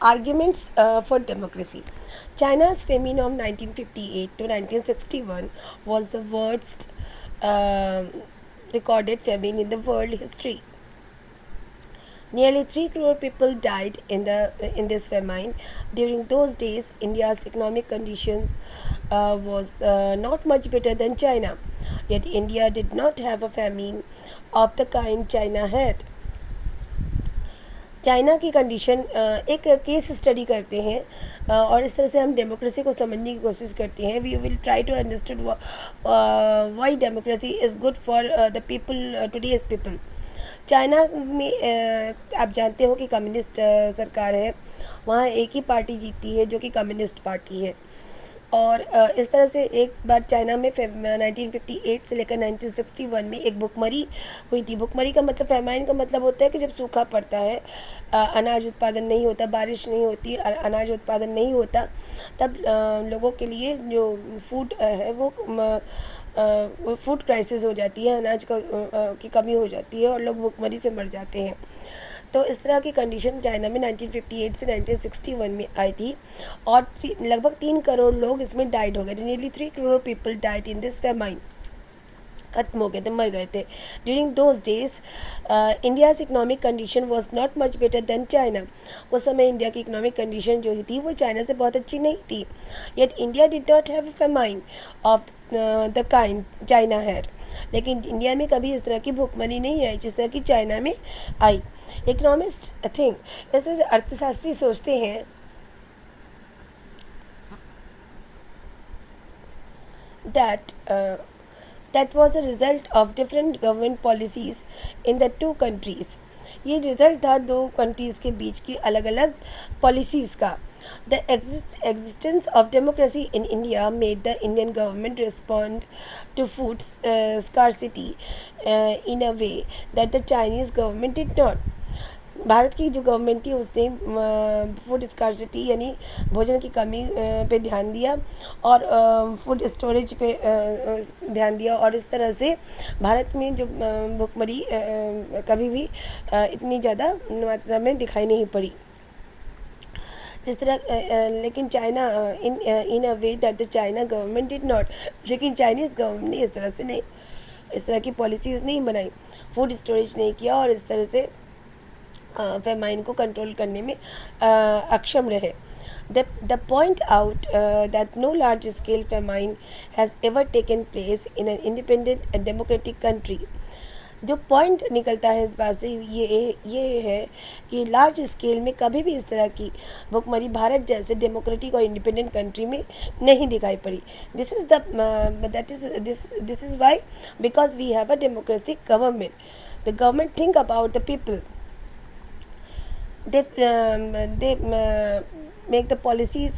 Arguments for democracy. China's famine of 1958 to 1961 was the worst recorded famine in the world history. Nearly 3 crore people died in this famine. During those days, India's economic conditions was not much better than China. Yet India did not have a famine of the kind China had. China की condition एक case study करते हैं और इस तरह से हम democracy को समझने की कोशिश करते हैं. We will try to understand why democracy is good for the people, today's people. China में आप जानते हो कि कम्युनिस्ट सरकार है. वहाँ एक ही पार्टी जीती है जो कि कम्युनिस्ट पार्टी है. और इस तरह से एक बार चाइना में 1958 से लेकर 1961 में एक भुखमरी हुई थी. भुखमरी का मतलब, फैमाइन का मतलब होता है कि जब सूखा पड़ता है, अनाज उत्पादन नहीं होता, बारिश नहीं होती, अनाज उत्पादन नहीं होता, तब लोगों के लिए जो फूड है वो फूड क्राइसिस हो जाती है, अनाज की कमी हो जाती है और लोग भुखमरी से मर जाते हैं. तो इस तरह की कंडीशन चाइना में 1958 से 1961 में आई थी और लगभग 3 करोड़ लोग इसमें डाइड हो गए थे. Nearly 3 crore people died in this famine. खत्म हो गए थे, मर गए थे. During those days India's economic condition was not much better than China. उस समय इंडिया की इकोनॉमिक कंडीशन जो थी वो चाइना से बहुत अच्छी नहीं थी. Yet India did not have a famine of the kind China had. लेकिन इंडिया में कभी इस तरह की भुखमरी नहीं आई जिस तरह की चाइना में आई. इकोनॉमिस्ट थिंक, इस तरह से अर्थशास्त्री सोचते हैं that that was a result of different government policies in the two countries. ये रिजल्ट था दो कंट्रीज़ के बीच की अलग अलग पॉलिसीज़ का. The existence of democracy in India made the Indian government respond to food scarcity in a way that the Chinese government did not. Bharat की जो गवर्नमेंट थी उसने फूड स्कार्सिटी यानी भोजन की कमी पे ध्यान दिया और फूड स्टोरेज पे ध्यान दिया और इस तरह से भारत में जो भुखमरी कभी भी इतनी ज़्यादा मात्रा में दिखाई नहीं पड़ी जिस तरह. लेकिन China in a way that the China government did not. लेकिन चाइनीज़ गवर्नमेंट ने इस तरह से नहीं, इस तरह की पॉलिसीज़ नहीं बनाई, फूड स्टोरेज नहीं किया और इस तरह से फेमाइन को कंट्रोल करने में अक्षम रहे. The point out that no large scale famine has ever taken place in an independent and democratic country. जो पॉइंट निकलता है इस बात से ये है कि लार्ज स्केल में कभी भी इस तरह की भुखमरी भारत जैसे डेमोक्रेटिक और इंडिपेंडेंट कंट्री में नहीं दिखाई पड़ी. This is why because we have a democratic government. The government think about the people. they make the policies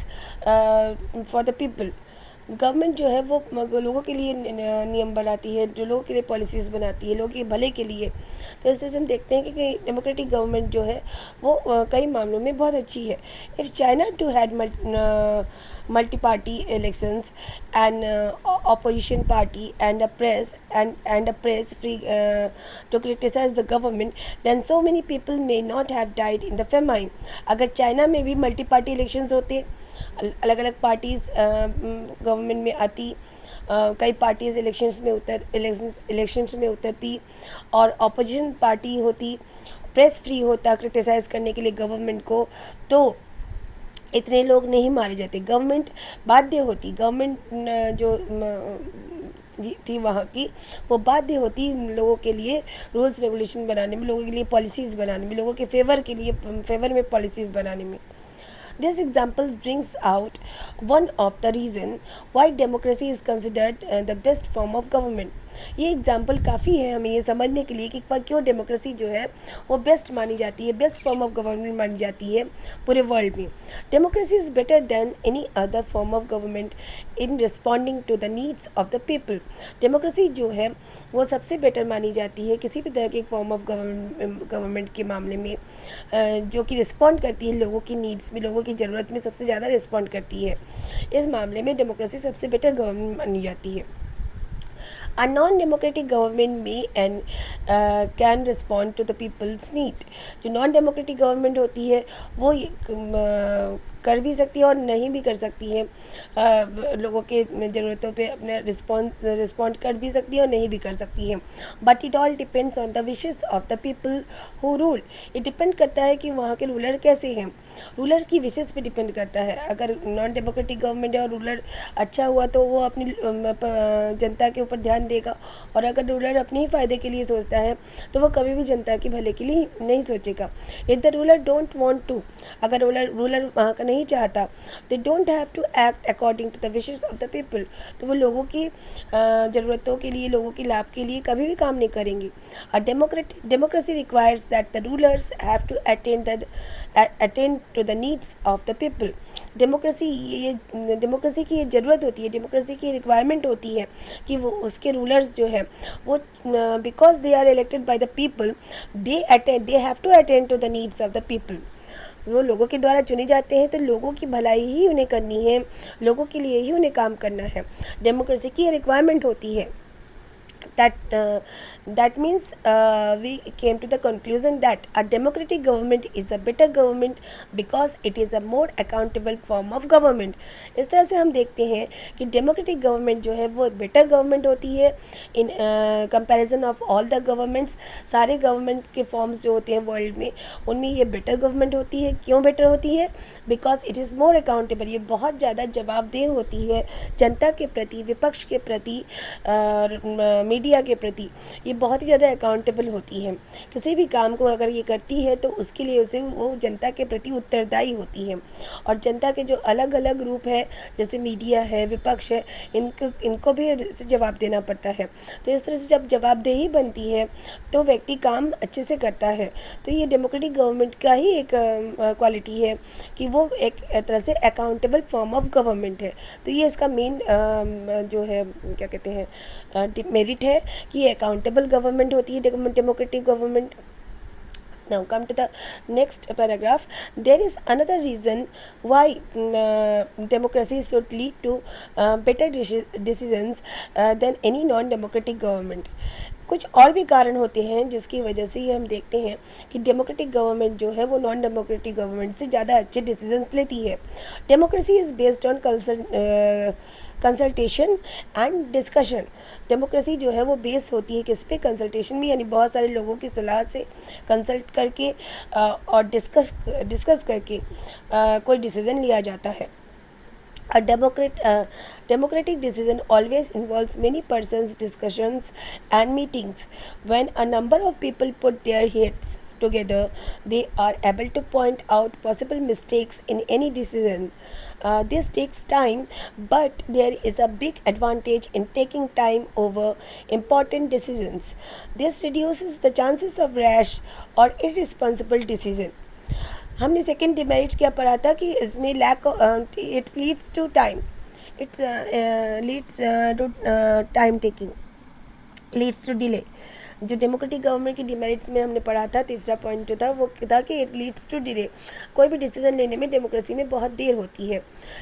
for the people. Government जो है वो लोगों के लिए नियम बनाती है, जो लोगों के लिए पॉलिसीज़ बनाती है, लोगों के भले के लिए. तो इस तरह से हम देखते हैं कि डेमोक्रेटिक गवर्नमेंट जो है वो कई मामलों में बहुत अच्छी है. If China too had multi party elections and opposition party and a press free to criticize the government, then so many people may not have died in the famine. अगर चाइना में भी मल्टी पार्टी इलेक्शंस होते, अलग अलग parties government में आती, कई parties elections में उतरती और ऑपोजिशन पार्टी होती, प्रेस फ्री होता क्रिटिसाइज़ करने के लिए गवर्नमेंट को, तो इतने लोग नहीं मारे जाते. गवर्नमेंट बाध्य होती, गवर्नमेंट जो थी वहाँ की वो बाध्य होती लोगों के लिए रूल्स रेगुलेशन बनाने में, लोगों के लिए पॉलिसीज़ बनाने में, लोगों के फेवर में पॉलिसीज़ बनाने में. This example brings out one of the reason why democracy is considered the best form of government. ये एग्जाम्पल काफ़ी है हमें ये समझने के लिए कि क्यों डेमोक्रेसी जो है वो बेस्ट मानी जाती है, बेस्ट फॉर्म ऑफ गवर्नमेंट मानी जाती है पूरे वर्ल्ड में. Democracy is better than any other form of government in responding to the needs of the people. Democracy जो है वो सबसे बेटर मानी जाती है किसी भी तरह के फॉर्म ऑफ गवर्नमेंट के मामले में जो कि रिस्पॉन्ड करती है लोगों की नीड्स में, लोगों की ज़रूरत में सबसे ज़्यादा रिस्पॉन्ड करती है. इस मामले में डेमोक्रेसी सबसे बेटर गवर्नमेंट मानी जाती है. A non-democratic government may and can respond to the people's need. जो नॉन डेमोक्रेटिक गवर्नमेंट होती है वो कर भी सकती है और नहीं भी कर सकती है, लोगों के ज़रूरतों पे अपने रिस्पॉन्ड कर भी सकती है और नहीं भी कर सकती है. But it all depends on the wishes of the people who rule. ये डिपेंड करता है कि वहाँ के रूलर कैसे हैं. रूलर्स की विशेस पे डिपेंड करता है. अगर नॉन डेमोक्रेटिक गवर्नमेंट है और रूलर अच्छा हुआ तो वो अपनी जनता के ऊपर ध्यान देगा, और अगर रूलर अपने ही फ़ायदे के लिए सोचता है तो वो कभी भी जनता के भले के लिए नहीं सोचेगा. If the ruler don't want to, अगर रूलर वहाँ का नहीं चाहता, they don't have to act according to the wishes of the people. तो वो लोगों की ज़रूरतों के लिए, लोगों के लाभ के लिए कभी भी काम नहीं करेंगे. A democracy requires that the rulers have to attend to the needs of the people. Democracy की ये ज़रूरत होती है, डेमोक्रेसी की रिक्वायरमेंट होती है कि वो उसके रूलर्स जो है वो because they are elected by the people, they have to attend to the needs of the people. वो लोगों के द्वारा चुने जाते हैं तो लोगों की भलाई ही उन्हें करनी है, लोगों के लिए ही उन्हें काम करना है. डेमोक्रेसी की ये रिक्वायरमेंट होती है. That means we came to the conclusion that a democratic government is a better government because it is a more accountable form of government. इस तरह से हम देखते हैं कि डेमोक्रेटिक गवर्नमेंट जो है वो बेटर गवर्नमेंट होती है in comparison of all the governments. सारे गवर्नमेंट्स के फॉर्म्स जो होते हैं वर्ल्ड में, उनमें ये बेटर गवर्नमेंट होती है. क्यों बेटर होती है? Because it is more accountable. ये बहुत ज़्यादा जवाबदेह होती है जनता के प्रति, विपक्ष के प्रति, मीडिया के प्रति. ये बहुत ही ज़्यादा अकाउंटेबल होती है. किसी भी काम को अगर ये करती है तो उसके लिए उसे वो जनता के प्रति उत्तरदायी होती है. और जनता के जो अलग अलग रूप है, जैसे मीडिया है, विपक्ष है, इनको भी जवाब देना पड़ता है. तो इस तरह से जब जवाबदेही बनती है तो व्यक्ति काम अच्छे से करता है. तो ये डेमोक्रेटिक गवर्नमेंट का ही एक क्वालिटी है कि वो एक तरह से अकाउंटेबल फॉर्म ऑफ गवर्नमेंट है. तो ये इसका मेन जो है क्या कहते हैं मेरिट है कि ये अकाउंटेबल गवर्नमेंट होती है democratic government. Now come to the next paragraph. There is another reason why democracy should lead to better decisions than any non-democratic government. कुछ और भी कारण होते हैं जिसकी वजह से ये हम देखते हैं कि डेमोक्रेटिक गवर्नमेंट जो है वो नॉन डेमोक्रेटिक गवर्नमेंट से ज़्यादा अच्छे डिसीजंस लेती है. Democracy is based on consultation and discussion. Democracy जो है वो बेस होती है किस पे? कंसल्टेशन में, यानी बहुत सारे लोगों की सलाह से कंसल्ट करके और डिस्कस करके कोई डिसीज़न लिया जाता है. A democratic decision always involves many persons' discussions and meetings. When a number of people put their heads together, they are able to point out possible mistakes in any decision. This takes time, but there is a big advantage in taking time over important decisions. This reduces the chances of rash or irresponsible decision. हमने second demerit क्या पढ़ा था कि इसने it leads to time, it's leads to time taking, leads to delay. जो democratic government की demerits में हमने पढ़ा था, तीसरा पॉइंट जो था वो था कि इट लीड्स टू डिले. कोई भी डिसीजन लेने में डेमोक्रेसी में बहुत देर होती है.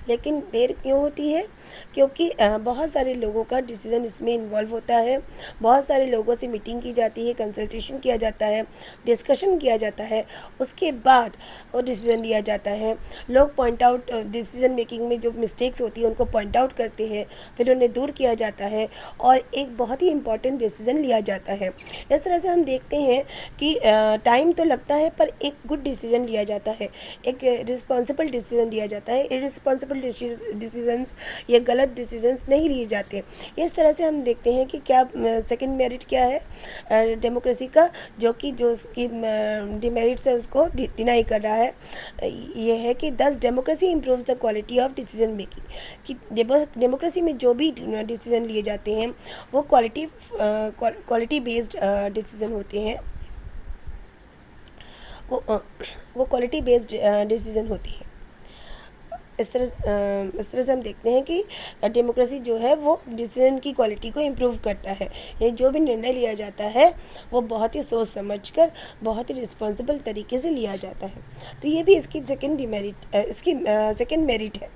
लेकिन देर क्यों होती है? क्योंकि बहुत सारे लोगों का डिसीजन इसमें इन्वॉल्व होता है. बहुत सारे लोगों से मीटिंग की जाती है, कंसल्टेशन किया जाता है, डिस्कशन किया जाता है, उसके बाद वो डिसीज़न लिया जाता है. लोग पॉइंट आउट, डिसीजन मेकिंग में जो मिस्टेक्स होती है उनको पॉइंट आउट करते हैं, फिर उन्हें दूर किया जाता है और एक बहुत ही इंपॉर्टेंट डिसीजन लिया जाता है. इस तरह से हम देखते हैं कि टाइम तो लगता है पर एक गुड डिसीजन लिया जाता है, एक रिस्पॉन्सिबल डिसीजन लिया जाता है. इररिस्पॉन्सिबल डिसीजंस या गलत डिसीजंस नहीं लिए जाते. इस तरह से हम देखते हैं कि क्या सेकंड मेरिट क्या है डेमोक्रेसी का, जो उसकी डिमेरिट्स है उसको डिनाई कर रहा है. ये है कि दस democracy improves the quality of decision making. कि डेमोक्रेसी में जो भी डिसीजन लिए जाते हैं वो क्वालिटी बेस्ड डिसीजन होते हैं, वो क्वालिटी बेस्ड डिसीजन होती है. इस तरह से हम देखते हैं कि डेमोक्रेसी जो है वो डिसीजन की क्वालिटी को इम्प्रूव करता है. ये जो भी निर्णय लिया जाता है वो बहुत ही सोच समझकर, बहुत ही रिस्पॉन्सिबल तरीके से लिया जाता है. तो ये भी इसकी सेकंड मेरिट है.